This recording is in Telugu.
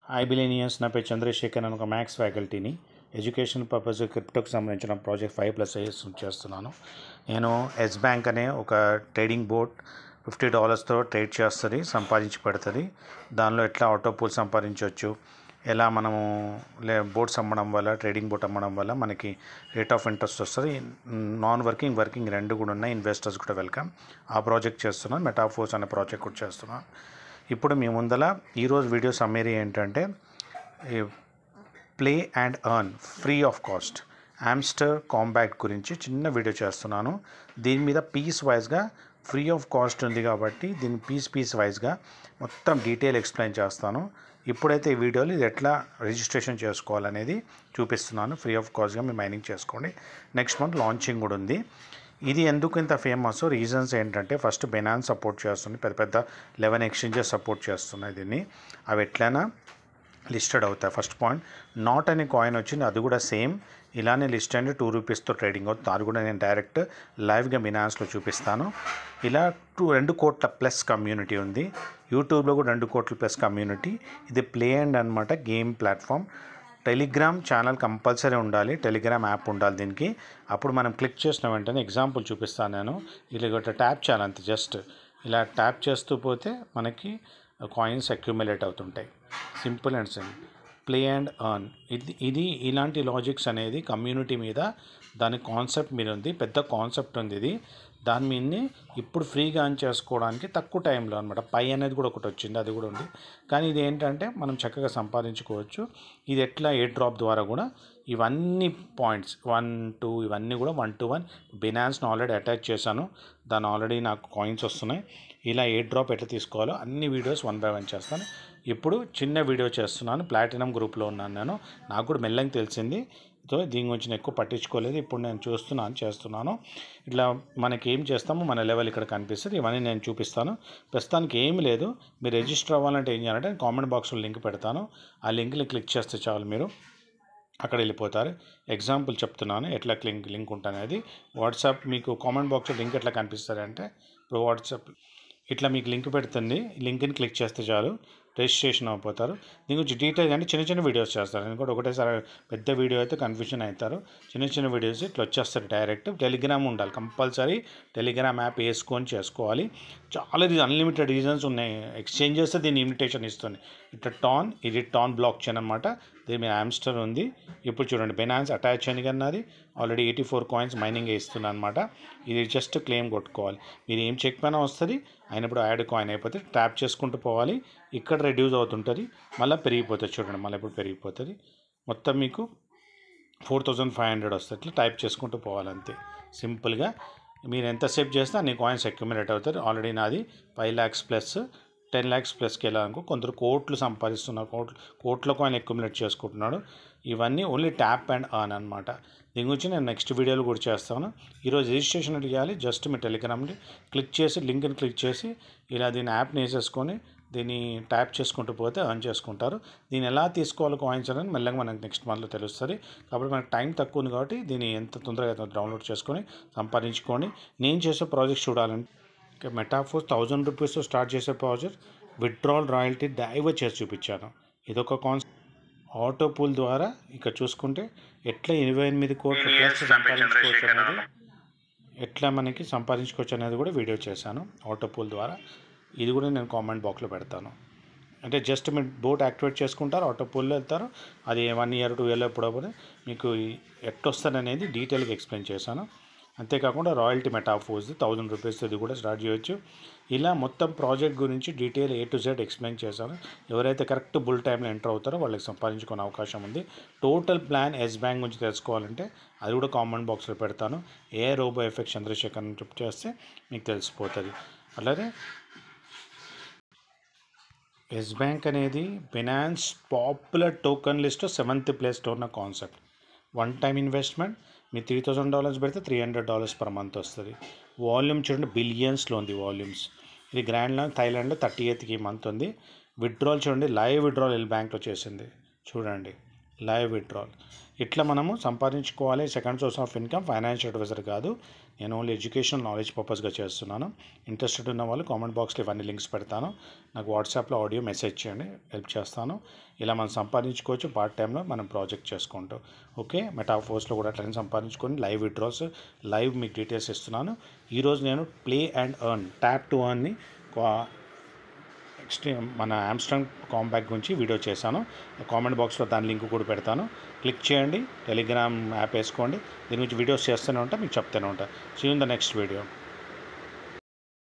హాయ్ బిలీనియర్స్, నా పేరు చంద్రశేఖర్. నేను ఒక మ్యాథ్స్ ఫ్యాకల్టీని. ఎడ్యుకేషన్ పర్పస్ క్రిప్టోకి సంబంధించిన ప్రాజెక్ట్ 5+IS చేస్తున్నాను. నేను ఎస్ బ్యాంక్ అనే ఒక ట్రేడింగ్ బోర్డ్ $50తో ట్రేడ్ చేస్తుంది, సంపాదించి పెడుతుంది. దానిలో ఎట్లా ఆటో పూల్ సంపాదించవచ్చు, ఎలా మనము బోర్డ్స్ అమ్మడం వల్ల, ట్రేడింగ్ బోర్డ్ అమ్మడం వల్ల మనకి రేట్ ఆఫ్ ఇంట్రెస్ట్ వస్తుంది. నాన్ వర్కింగ్, వర్కింగ్ రెండు కూడా ఉన్నాయి. ఇన్వెస్టర్స్ కూడా వెల్కమ్. ఆ ప్రాజెక్ట్ చేస్తున్నాను. మెటాఫోర్స్ అనే ప్రాజెక్ట్ కూడా చేస్తున్నాను. ఇప్పుడు మీ ముందల ఈరోజు వీడియో సమ్మరీ ఏంటంటే, play and earn free of cost Hamster Kombat గురించి చిన్న వీడియో చేస్తున్నాను. దీని మీద పీస్ వైజ్గా ఫ్రీ ఆఫ్ కాస్ట్ ఉంది కాబట్టి దీన్ని పీస్ వైజ్గా మొత్తం డీటెయిల్ ఎక్స్ప్లెయిన్ చేస్తాను. ఇప్పుడైతే ఈ వీడియోలో ఇది ఎట్లా రిజిస్ట్రేషన్ చేసుకోవాలనేది చూపిస్తున్నాను. ఫ్రీ ఆఫ్ కాస్ట్గా మీరు మైనింగ్ చేసుకోండి. నెక్స్ట్ మంత్ లాంచింగ్ కూడా ఉంది. ఇది ఎందుకు ఇంత ఫేమస్, రీజన్స్ ఏంటంటే, ఫస్ట్ బైనాన్స్ సపోర్ట్ చేస్తుంది, పెద్ద 11 ఎక్స్చేంజెస్ సపోర్ట్ చేస్తున్నాయి దీన్ని. అవి ఎట్లయినా లిస్టెడ్ అవుతాయి. ఫస్ట్ పాయింట్, నాట్ అనే కాయిన్ వచ్చింది, అది కూడా సేమ్ ఇలానే లిస్ట్ అంటే $2 ట్రేడింగ్ అవుతుంది. అది కూడా నేను డైరెక్ట్ లైవ్గా బినాన్స్లో చూపిస్తాను. ఇలా 2 కోట్ల ప్లస్ కమ్యూనిటీ ఉంది. యూట్యూబ్లో కూడా 2 కోట్ల ప్లస్ కమ్యూనిటీ. ఇది ప్లే అండ్ అనమాట, game platform. Telegram channel compulsory ఉండాలి, టెలిగ్రామ్ యాప్ ఉండాలి దీనికి. అప్పుడు మనం క్లిక్ చేసిన వెంటనే ఎగ్జాంపుల్ చూపిస్తాను నేను. ఇలా ట్యాప్ చేయాలి అంతే, జస్ట్ ఇలా ట్యాప్ చేస్తూ పోతే మనకి కాయిన్స్ అక్యుములేట్ అవుతుంటాయి. Simple and simple. Play and earn, ఇది ఇలాంటి లాజిక్స్ అనేది కమ్యూనిటీ మీద, దాని కాన్సెప్ట్ మీద ఉంది. పెద్ద కాన్సెప్ట్ ఉంది ఇది. దాని మీదనే ఇప్పుడు ఫ్రీగా ఆన్ చేసుకోవడానికి తక్కువ టైంలో అనమాట. పై అనేది కూడా ఒకటి వచ్చింది, అది కూడా ఉంది. కానీ ఇది ఏంటంటే మనం చక్కగా సంపాదించుకోవచ్చు. ఇది ఎట్లా, ఏ డ్రాప్ ద్వారా కూడా ఇవన్నీ పాయింట్స్ 1, 2 ఇవన్నీ కూడా 1 to 1 బినాన్స్ని ఆల్రెడీ అటాచ్ చేశాను. దాని ఆల్రెడీ నాకు కాయిన్స్ వస్తున్నాయి. ఇలా ఏ డ్రాప్ ఎట్లా తీసుకోవాలో అన్ని వీడియోస్ 1 by 1 చేస్తాను. ఇప్పుడు చిన్న వీడియో చేస్తున్నాను. ప్లాటినం గ్రూప్లో ఉన్నాను నేను. నాకు కూడా మెల్లగా తెలిసింది, సో దీని గురించి నేను ఎక్కువ పట్టించుకోలేదు. ఇప్పుడు నేను చేస్తున్నాను. ఇట్లా మనకి ఏం చేస్తామో మన లెవెల్ ఇక్కడ కనిపిస్తుంది. ఇవన్నీ నేను చూపిస్తాను. ప్రస్తుతానికి ఏమి లేదు. మీరు రిజిస్టర్ అవ్వాలంటే ఏం చేయాలంటే, కామెంట్ బాక్స్లో లింక్ పెడతాను. ఆ లింక్ని క్లిక్ చేస్తే చాలు, మీరు అక్కడ వెళ్ళిపోతారు. ఎగ్జాంపుల్ చెప్తున్నాను ఎట్లా లింక్ ఉంటుంది. వాట్సాప్ మీకు కామెంట్ బాక్స్లో లింక్ ఎట్లా కనిపిస్తుంది అంటే, ఇప్పుడు వాట్సాప్ ఇట్లా మీకు లింక్ పెడుతుంది. లింక్ని క్లిక్ చేస్తే చాలు, రిజిస్ట్రేషన్ అయిపోతారు. దీని గురించి డీటెయిల్ అంటే చిన్న వీడియోస్ చేస్తారు. ఎందుకంటే ఒకటేసారి పెద్ద వీడియో అయితే కన్ఫ్యూజన్ అవుతారు. చిన్న వీడియోస్ ఇట్లా వచ్చేస్తారు డైరెక్ట్. టెలిగ్రామ్ ఉండాలి కంపల్సరీ. టెలిగ్రామ్ యాప్ వేసుకొని చేసుకోవాలి. చాలా అన్లిమిటెడ్ రీజన్స్ ఉన్నాయి. ఎక్స్చేంజెస్ దీన్ని ఇన్విటేషన్ ఇస్తుంది. ఇట్లా ఇది టాన్ బ్లాక్ చైన్ అనమాట. దీని మీద హామ్స్టర్ ఉంది. ఇప్పుడు చూడండి, బైనాన్స్ అటాచ్ అయింది కానీ అది ఆల్రెడీ 84 కాయిన్స్ మైనింగ్ వేస్తుంది అనమాట. ఇది జస్ట్ క్లెయిమ్ కొట్టుకోవాలి. మీరు ఏం చెక్ పైన వస్తుంది, అయినప్పుడు యాడ్ కాయిన్ అయిపోతే ట్యాప్ చేసుకుంటూ పోవాలి. ఇక్కడ రెడ్యూస్ అవుతుంటుంది, మళ్ళీ పెరిగిపోతుంది. చూడండి, మళ్ళీ ఇప్పుడు పెరిగిపోతుంది. మొత్తం మీకు 4500 వస్తుంది. ఇట్లా టైప్ చేసుకుంటూ పోవాలి అంతే సింపుల్గా. మీరు ఎంతసేపు చేస్తే అన్ని కాయిన్స్ అక్యుములేట్ అవుతారు. ఆల్రెడీ నాది 5 lakhs ప్లస్ 10 lakhs ప్లస్కి వెళ్ళాలనుకో. కొందరు కోట్లు సంపాదిస్తున్నారు, కోట్ల కాయిన్ అక్యుములేట్ చేసుకుంటున్నాడు. ఇవన్నీ ఓన్లీ ట్యాప్ అండ్ ఎర్న్ అనమాట. దీని గురించి నేను నెక్స్ట్ వీడియోలో కూడా చేస్తాను. ఈరోజు రిజిస్ట్రేషన్ చేయాలి. జస్ట్ మీ టెలిగ్రామ్ని క్లిక్ చేసి, లింక్ని క్లిక్ చేసి ఇలా దీని యాప్ని వేసేసుకొని దీన్ని ట్యాప్ చేసుకుంటూ పోతే ఎర్న్ చేసుకుంటారు. దీన్ని ఎలా తీసుకోవాలి కాయిన్స్ అనేది మెల్లగా మనకు నెక్స్ట్ మంత్లో తెలుస్తుంది. కాబట్టి మనకు టైం తక్కువ ఉంది కాబట్టి దీన్ని ఎంత తొందరగా డౌన్లోడ్ చేసుకొని సంపాదించుకోండి. నేను చేసే ప్రాజెక్ట్ చూడాలంటే, మెటాఫోర్స్ $1000 స్టార్ట్ చేసే ప్రాజెక్ట్ విత్డ్రాల్ రాయల్టీ డైవర్ట్ చేసి చూపించాను. ఇదొక కాన్సెప్ట్. ఆటో పూల్ ద్వారా ఇక్కడ చూసుకుంటే ఎట్లా 28 కోట్ల ప్లస్ సంపాదించుకోవచ్చు అనేది, ఎట్లా మనకి సంపాదించుకోవచ్చు అనేది కూడా వీడియో చేశాను ఆటో పూల్ ద్వారా. ఇది కూడా నేను కామెంట్ బాక్స్లో పెడతాను. అంటే జస్ట్ మీరు బోట్ యాక్టివేట్ చేసుకుంటారు, ఆటో పూల్లో వెళ్తారు. అది 1 year 2 year ఎప్పుడప్పుడు మీకు ఎట్లా వస్తుంది అనేది డీటెయిల్గా ఎక్స్ప్లెయిన్ చేశాను. అంతేకాకుండా రాయల్టీ మెటాఫోర్స్ $1000 ఇది కూడా స్టార్ట్ చేయొచ్చు. ఇలా మొత్తం ప్రాజెక్ట్ గురించి detail A to Z explain చేశాను. ఎవరైతే కరెక్ట్ బుల్ టైంలో ఎంటర్ అవుతారో వాళ్ళకి సంపాదించుకునే అవకాశం ఉంది. టోటల్ ప్లాన్ ఎస్ బ్యాంక్ గురించి తెలుసుకోవాలంటే అది కూడా కామెంట్ బాక్స్లో పెడతాను. roboFX చంద్రశేఖర్ అని చెప్ చేస్తే మీకు తెలిసిపోతుంది. అలాగే ఎస్ బ్యాంక్ అనేది బినాన్స్ పాపులర్ టోకన్ లిస్ట్లో 7th ప్లేస్లో ఉన్న కాన్సెప్ట్. 1 time ఇన్వెస్ట్మెంట్, మీరు $3000 పెడితే $300 per month వస్తుంది. వాల్యూమ్ చూడండి, బిలియన్స్లో ఉంది వాల్యూమ్స్. ఇది థాయిలాండ్లో 38th మంత్ ఉంది. విత్డ్రాల్ చూడండి, లైవ్ విత్డ్రాల్ బ్యాంక్లో చేసింది చూడండి. Live withdrawal. ఇట్లా మనము సంపాదించుకోవాలి. Second source of income financial advisor కాదు, నేను ఓన్లీ ఎడ్యుకేషనల్ నాలెడ్జ్ పర్పస్గా చేస్తున్నాను. ఇంట్రెస్టెడ్ ఉన్న వాళ్ళు కామెంట్ బాక్స్లో ఇవన్నీ లింక్స్ పెడతాను, నాకు వాట్సాప్లో ఆడియో మెసేజ్ చేయండి, హెల్ప్ చేస్తాను. ఇలా మనం సంపాదించుకోవచ్చు పార్ట్ టైంలో మనం ప్రాజెక్ట్ చేసుకుంటూ. ఓకే, మెటాఫోర్స్లో కూడా అట్లనే సంపాదించుకొని లైవ్ విత్డ్రాల్స్ లైవ్ మీకు డీటెయిల్స్ ఇస్తున్నాను. ఈరోజు నేను play and earn, tap to ఎర్న్ని మన ఆమ్స్ట్రాంగ్ కాంపాక్ట్ గురించి వీడియో చేశాను. కామెంట్ బాక్స్లో దాని లింక్ కూడా పెడతాను, క్లిక్ చేయండి. టెలిగ్రామ్ యాప్ వేసుకోండి, దీని గురించి వీడియోస్ చేస్తూనే ఉంటా, మీకు చెప్తూనే ఉంటా. See you in the next video.